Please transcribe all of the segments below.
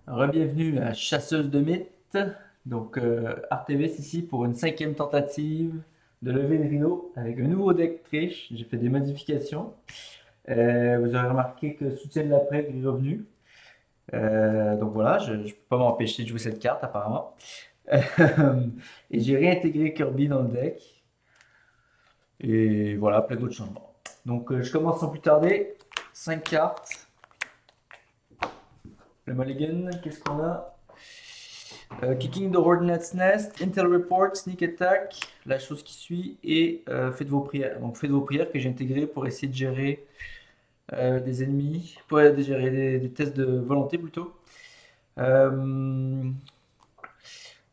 Rebienvenue à Chasseuse de mythes. Donc, Artemis ici pour une cinquième tentative de lever le rideau avec un nouveau deck triche. J'ai fait des modifications. Vous aurez remarqué que Soutien de l'après est revenu. Donc voilà, je ne peux pas m'empêcher de jouer cette carte apparemment. Et j'ai réintégré Kirby dans le deck. Et voilà, plein d'autres changements. Donc je commence sans plus tarder. 5 cartes. Le mulligan, qu'est-ce qu'on a? Kicking the Hornet's Nest, Intel Report, Sneak Attack, la chose qui suit, et faites vos prières. Donc faites vos prières que j'ai intégré pour essayer de gérer des ennemis, pour gérer des tests de volonté plutôt. Euh,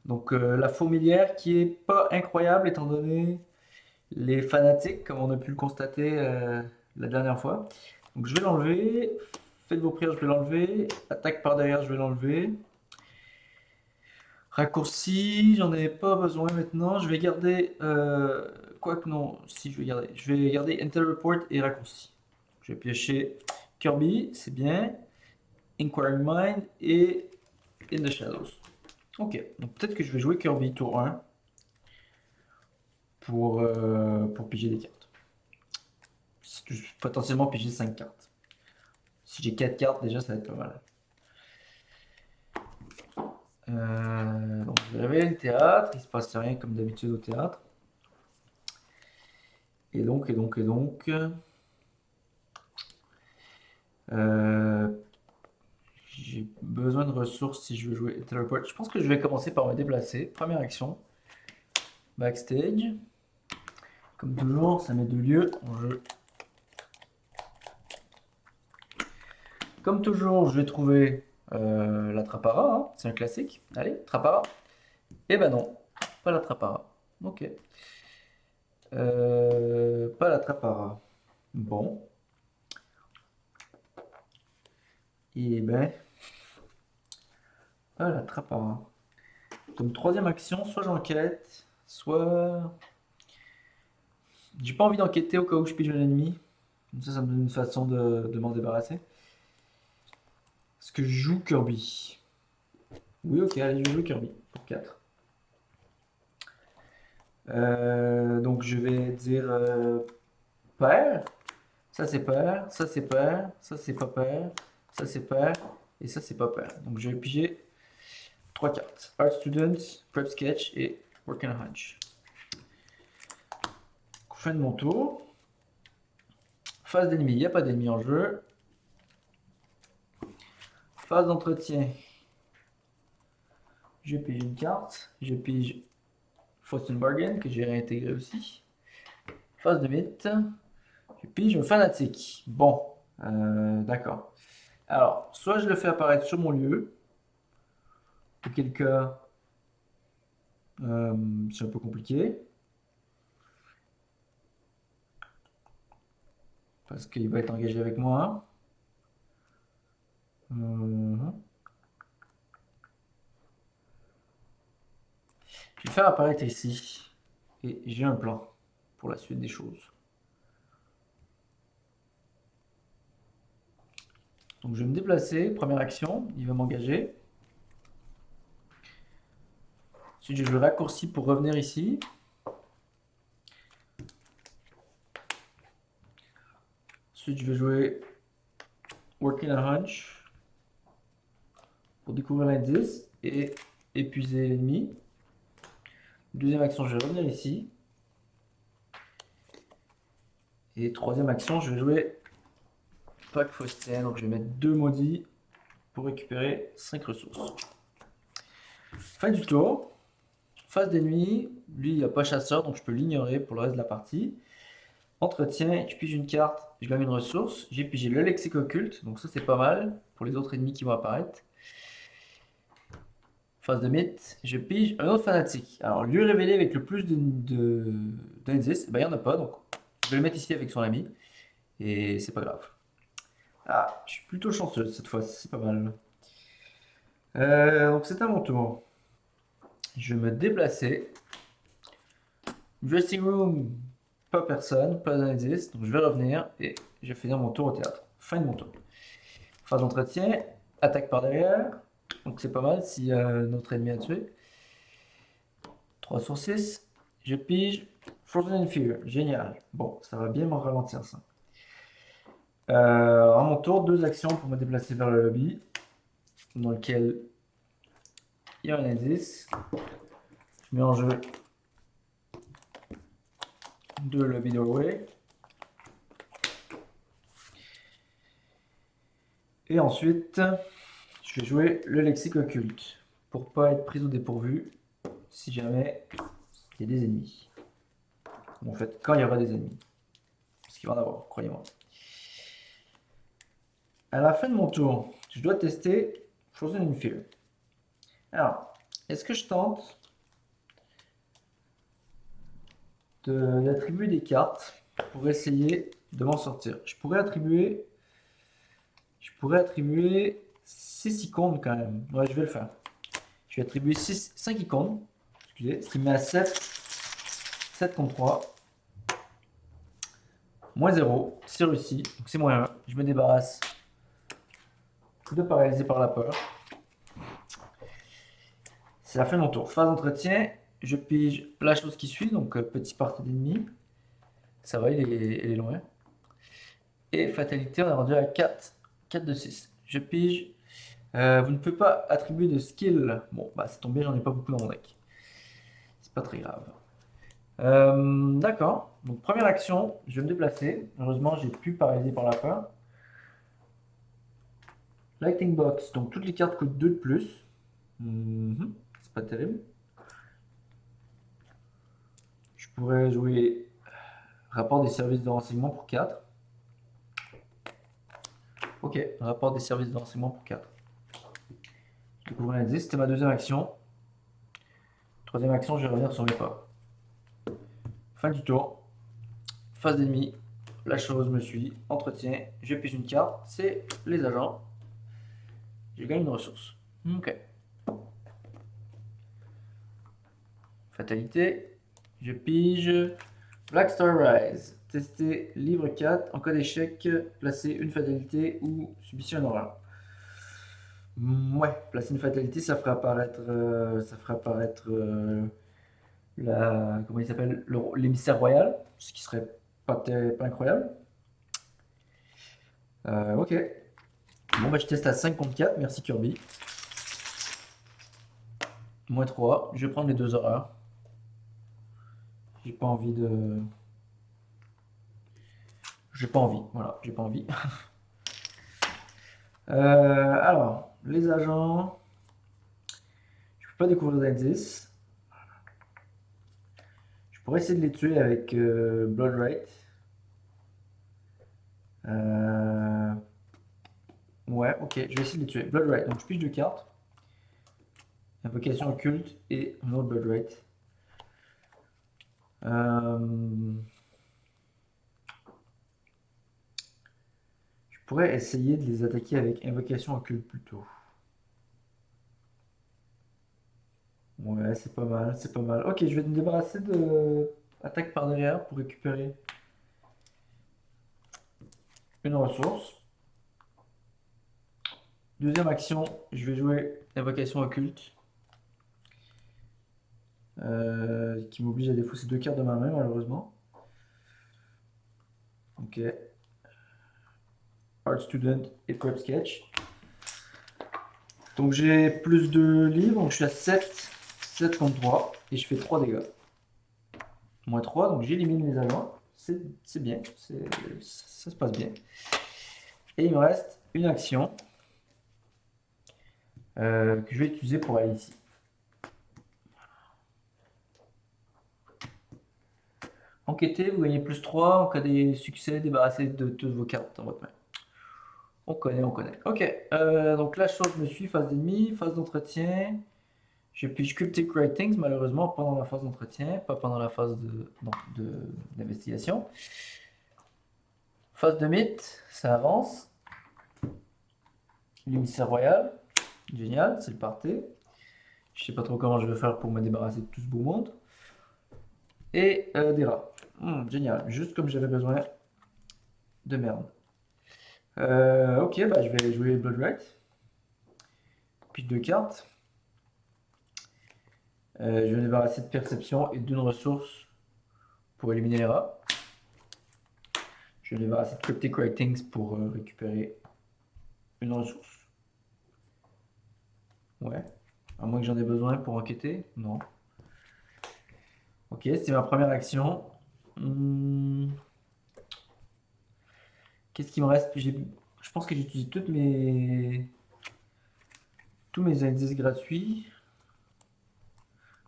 donc la fourmilière qui est pas incroyable étant donné les fanatiques, comme on a pu le constater la dernière fois. Donc je vais l'enlever. Faites vos prières, je vais l'enlever. Attaque par derrière, je vais l'enlever. Raccourci, j'en ai pas besoin maintenant. Je vais garder. Quoique non, si je vais garder. Je vais garder Intel Report et raccourci. Je vais piocher Kirby, c'est bien. Inquiring Mind et In the Shadows. Ok, donc peut-être que je vais jouer Kirby tour 1 pour piger des cartes. Potentiellement piger 5 cartes. Si j'ai 4 cartes, déjà ça va être pas mal. Donc je vais réveiller le théâtre, il se passe rien comme d'habitude au théâtre. Et donc. Euh, j'ai besoin de ressources si je veux jouer Teleport. Je pense que je vais commencer par me déplacer. Première action. Backstage. Comme toujours, ça met 2 lieux en jeu. Comme toujours, je vais trouver la Trapara, hein. C'est un classique. Allez, Trapara. Eh ben non, pas la Trapara. Ok. Pas la Trapara. Bon. Et ben, pas la Trapara. Comme troisième action, soit j'enquête, soit j'ai pas envie d'enquêter au cas où je pige un ennemi. Comme ça me donne une façon de m'en débarrasser. Est-ce que je joue Kirby? Oui, ok, allez, je vais jouer Kirby pour 4. Donc je vais dire pair. Ça c'est pair, ça c'est pair, ça c'est pas pair, ça c'est pair, et ça c'est pas pair. Donc je vais piger 3 cartes. Art Student, Prep Sketch et Work and Hunch. Fin de mon tour. Phase d'ennemi, il n'y a pas d'ennemi en jeu. Phase d'entretien. Je pige une carte. Je pige Frost Bargain que j'ai réintégré aussi. Phase de mythe. Je pige un fanatique. Bon, d'accord. Alors, soit je le fais apparaître sur mon lieu, auquel cas c'est un peu compliqué, parce qu'il va être engagé avec moi. Je vais le faire apparaître ici. Et j'ai un plan pour la suite des choses. Donc je vais me déplacer, première action, il va m'engager. Ensuite je vais raccourci pour revenir ici. Ensuite je vais jouer Working a Hunch pour découvrir l'indice et épuiser l'ennemi. Deuxième action, je vais revenir ici. Et troisième action, je vais jouer Pack Faustien. Donc je vais mettre 2 maudits pour récupérer 5 ressources. Fin du tour. Phase d'ennemi. Lui, il n'y a pas chasseur, donc je peux l'ignorer pour le reste de la partie. Entretien, je pige une carte, je gagne une ressource. J'ai pigé le lexique occulte, donc ça c'est pas mal pour les autres ennemis qui vont apparaître. Phase de mythe, je pige un autre fanatique. Alors, lieu révélé avec le plus d'indices, ben, il n'y en a pas, donc je vais le mettre ici avec son ami. Et c'est pas grave. Ah, je suis plutôt chanceux cette fois, c'est pas mal. Donc c'est à mon tour. Je vais me déplacer. Dressing room, pas personne, pas d'indice, donc je vais revenir et je vais finir mon tour au théâtre. Fin de mon tour. Phase d'entretien, attaque par derrière. Donc c'est pas mal si notre ennemi a tué. 3 sur 6. Je pige Frozen in Fear. Génial. Bon, ça va bien me ralentir ça. À mon tour, 2 actions pour me déplacer vers le lobby, dans lequel il y a un indice. Je mets en jeu 2 lobby doorway. Et ensuite, je vais jouer le lexique occulte pour pas être pris au dépourvu si jamais il y a des ennemis. Ou en fait, quand il y aura des ennemis. Parce qu'il va en avoir, croyez-moi. À la fin de mon tour, je dois tester Frozen in Fear. Alors, est-ce que je tente d'attribuer des cartes pour essayer de m'en sortir? Je pourrais attribuer 6 icônes quand même. Ouais, je vais le faire. Je vais attribuer 5 icônes, excusez, ce qui me met à 7 contre 3. Moins 0, c'est réussi, donc c'est moins 1. Je me débarrasse de paralysé par la peur. C'est la fin de mon tour. Phase d'entretien, je pige la chose qui suit, donc petit parti d'ennemi. Ça va, il est loin. Et fatalité, on est rendu à 4. 4 de 6. Je pige. Vous ne pouvez pas attribuer de skill. Bon, bah c'est tombé, j'en ai pas beaucoup dans mon deck. C'est pas très grave. D'accord. Donc première action, je vais me déplacer. Heureusement, j'ai pu paralyser par la peur. Lightning Box, donc toutes les cartes coûtent 2 de plus. C'est pas terrible. Je pourrais jouer rapport des services de renseignement pour 4. Ok, rapport des services de renseignement pour 4. Je découvre un indice, c'était ma deuxième action. Troisième action, je vais revenir sur mes pas. Fin du tour. Phase d'ennemi. La chose me suit. Entretien. Je pige une carte. C'est les agents. Je gagne une ressource. Ok. Fatalité. Je pige Black Star Rise. Tester livre 4. En cas d'échec, placer une fatalité ou subissez un horreur. Ouais, placer une fatalité, ça ferait apparaître, comment il s'appelle, l'émissaire royal, ce qui serait pas incroyable. Ok. Bon, bah je teste à 5 contre 4, merci Kirby. Moins 3, je vais prendre les 2 horreurs. J'ai pas envie de... J'ai pas envie, voilà, j'ai pas envie. Alors, les agents... Je peux pas découvrir d'indices. Je pourrais essayer de les tuer avec Blood Rite. Ouais, ok, je vais essayer de les tuer. Blood Rite, donc je pige 2 cartes. Invocation occulte et un autre Blood Rite. Je pourrais essayer de les attaquer avec invocation occulte plutôt. Ouais, c'est pas mal, c'est pas mal. Ok, je vais me débarrasser de attaque par derrière pour récupérer une ressource. Deuxième action, je vais jouer invocation occulte. Qui m'oblige à défausser 2 cartes de ma main malheureusement. Ok. Art Student et Prep Sketch. Donc j'ai plus de livres, donc je suis à 7 contre 3 et je fais 3 dégâts. Moins 3, donc j'élimine les agents. C'est bien, ça se passe bien. Et il me reste une action que je vais utiliser pour aller ici. Enquêter, vous gagnez plus 3 en cas des succès, débarrassez de toutes vos cartes dans votre main. On connaît, on connaît. Ok, donc la chose me suit, phase d'ennemi, phase d'entretien. Je pige Cryptic Writings, malheureusement, pendant la phase d'entretien, pas pendant la phase d'investigation. Phase de mythe, ça avance. L'émissaire royal, génial, c'est le party. Je sais pas trop comment je vais faire pour me débarrasser de tout ce beau monde. Et des rats. Génial, juste comme j'avais besoin de merde. Ok, bah je vais jouer Blood Right. pige 2 cartes. Je vais me débarrasser de perception et d'une ressource pour éliminer les rats. Je vais me débarrasser de Cryptic Writings pour récupérer une ressource. Ouais. À moins que j'en ai besoin pour enquêter. Non. Ok, c'est ma première action. Qu'est-ce qui me reste? Je pense que j'utilise tous mes indices gratuits.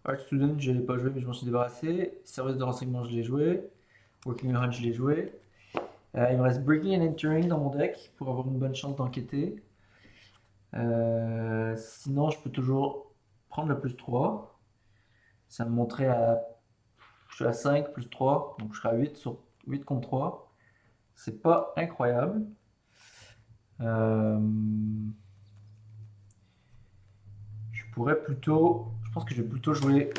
Art Student, je ne l'ai pas joué, mais je m'en suis débarrassé. Service de renseignement, je l'ai joué. Working Hunt, je l'ai joué. Il me reste Breaking and Entering dans mon deck pour avoir une bonne chance d'enquêter. Sinon, je peux toujours prendre le plus 3. Ça me montrait à. Je suis à 5 plus 3, donc je serai à 8 sur 8 contre 3. C'est pas incroyable. Je pourrais plutôt. Je pense que je vais plutôt jouer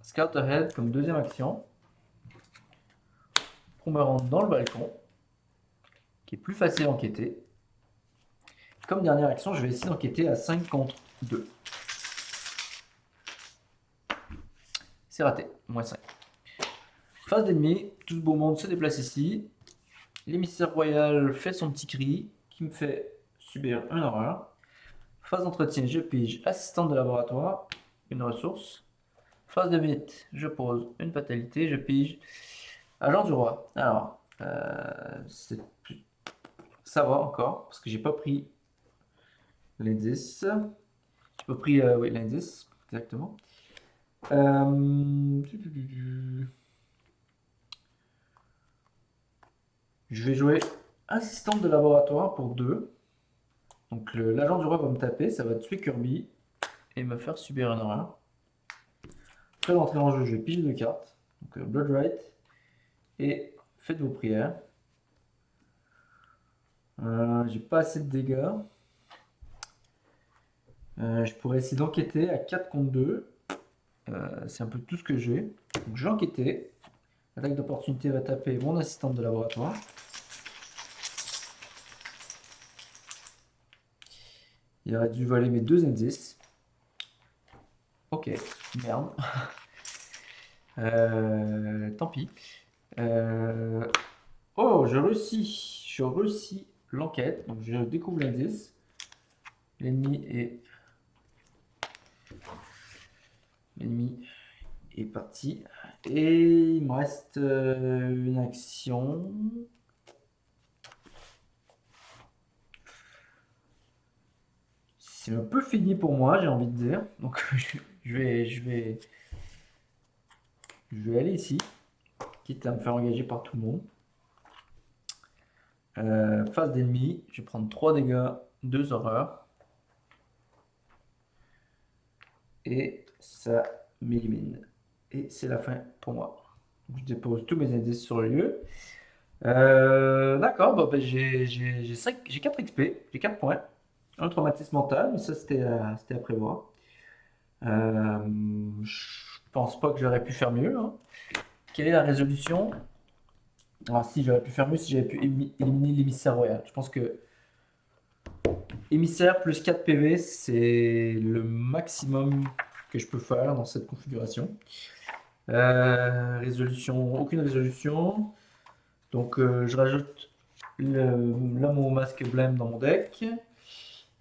Scout Ahead comme deuxième action pour me rendre dans le balcon, qui est plus facile à enquêter. Comme dernière action, je vais essayer d'enquêter à 5 contre 2. C'est raté, moins 5. Face d'ennemi, tout ce beau monde se déplace ici. L'émissaire royal fait son petit cri, qui me fait subir une horreur. Phase d'entretien, je pige assistante de laboratoire, une ressource. Phase de mythe, je pose une fatalité, je pige agent du roi. Alors, ça va encore, parce que j'ai pas pris l'indice. J'ai pas pris oui, l'indice, exactement. Je vais jouer assistante de laboratoire pour 2. Donc l'agent du roi va me taper, ça va tuer Kirby et me faire subir une horreur. Après l'entrée en jeu, je vais piger 2 cartes. Donc Blood Right et faites vos prières. J'ai pas assez de dégâts. Je pourrais essayer d'enquêter à 4 contre 2. C'est un peu tout ce que j'ai. Donc je vais enquêter. L'attaque d'opportunité va taper mon assistante de laboratoire. Il aurait dû voler mes 2 indices. Ok, merde. Tant pis. Oh, je réussis. Je réussis l'enquête. Donc je découvre l'indice. L'ennemi est parti. Et il me reste une action. C'est un peu fini pour moi, j'ai envie de dire. Donc je vais aller ici, quitte à me faire engager par tout le monde. Phase d'ennemi, je vais prendre 3 dégâts, 2 horreurs. Et ça m'élimine. Et c'est la fin pour moi. Je dépose tous mes indices sur le lieu. D'accord, bon, ben, j'ai 4 XP, j'ai 4 points. Un traumatisme mental, mais ça c'était à prévoir. Je pense pas que j'aurais pu faire mieux, hein. Quelle est la résolution? Ah si, j'aurais pu faire mieux si j'avais pu éliminer l'émissaire royal. Je pense que émissaire plus 4 PV, c'est le maximum que je peux faire dans cette configuration. Résolution, aucune résolution. Donc je rajoute l'homme au masque blême dans mon deck.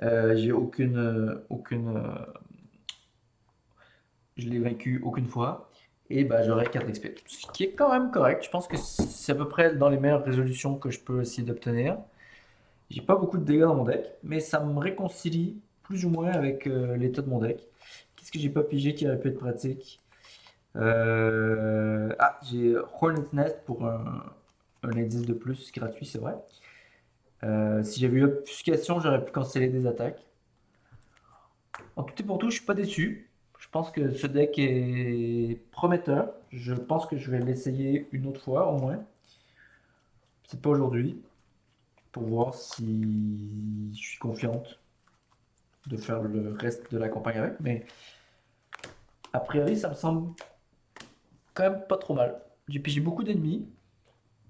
J'ai je l'ai vaincu aucune fois. Et bah j'aurai 4 XP. Ce qui est quand même correct. Je pense que c'est à peu près dans les meilleures résolutions que je peux essayer d'obtenir. J'ai pas beaucoup de dégâts dans mon deck, mais ça me réconcilie plus ou moins avec l'état de mon deck. Qu'est-ce que j'ai pas pigé qui aurait pu être pratique? Ah, j'ai Hornet's Nest pour un indice de plus gratuit, c'est vrai. Si j'avais eu obfuscation, j'aurais pu canceller des attaques. En tout et pour tout, je suis pas déçu. Je pense que ce deck est prometteur. Je pense que je vais l'essayer une autre fois au moins. C'est pas aujourd'hui. Pour voir si je suis confiante de faire le reste de la campagne avec. Mais a priori, ça me semble quand même pas trop mal. J'ai pigé beaucoup d'ennemis.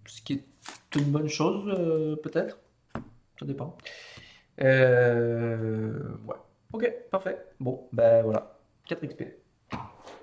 Ce qui est une bonne chose, peut-être. Ça dépend. Ouais. Ok, parfait. Bon, ben voilà. 4 XP.